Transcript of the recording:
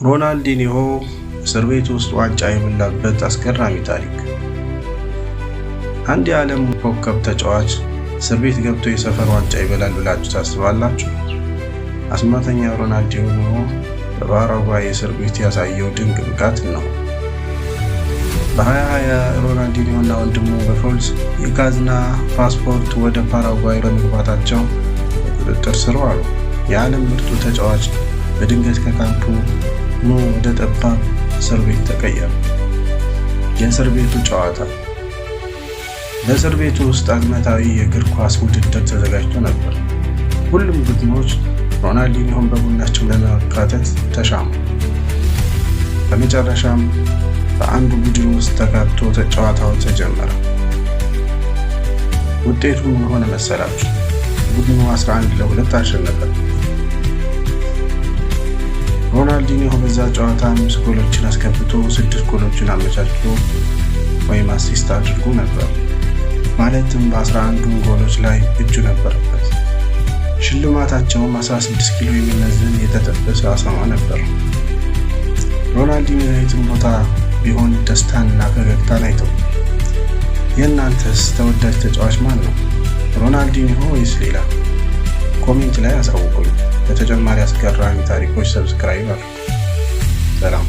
ሮናልዲኒሆ እስር ቤት ውስጥ ዋንጫ የበላበት አስገራሚ ታሪክ። አንድ የዓለም ኮከብ ተጫዋች እስር ቤት ገብቶ የሰፈር ዋንጫ ይበላል ብላችሁ ታስባላችሁ? አስማተኛው ሮናልዲኒሆ በፓራጓይ እስር ቤት ያሳየው ድንቅ ብቃት ነው። በ2020 ሮናልዲኒሆና ወንድሙ በፖሊስ የጋዝና ፓስፖርት ወደ ፓራጓይ በመግባታቸው በቁጥጥር ስር ዋሉ። የዓለም ምርጡ ተጫዋች በድንገት ከካምፑ ወደ ጠባብ እስር ቤት ተቀየረ። የእስር ቤቱ ጨዋታ። በእስር ቤቱ ውስጥ ዓመታዊ የእግር ኳስ ውድድር ተዘጋጅቶ ነበር። ሁሉም ቡድኖች ሮናልዲኒሆን በቡድናቸው ለማካተት ተሻሙ። በመጨረሻም በአንዱ ቡድን ውስጥ ተካቶ ጨዋታው ተጀመረ። ውጤቱ ምን ሆነ መሰላችሁ? ቡድኑ 11-2 አሸነፈ። ሮናልዲኒሆ በዛ ጨዋታ 5 ጎሎችን አስገብቶ 6 ጎሎችን አመቻችቶ ወይም አሲስት አድርጎ ነበር። ማለትም በ11 ጎሎች ላይ እጁ ነበረበት። ሽልማታቸውም 16 ኪሎ የሚመዝን የተጠበሰ አሳማ ነበር። ሮናልዲኒሆ የትም ቦታ ቢሆን ደስታንና ፈገግታን አይተው። የእናንተስ ተወዳጅ ተጫዋች ማን ነው? ሮናልዲኒሆ ወይስ ሌላ? ኮሜንት ላይ አሳውቁኝ። ለተጨማሪ አስገራሚ ታሪኮች ሰብስክራይብ አድርጉ። ሰላም።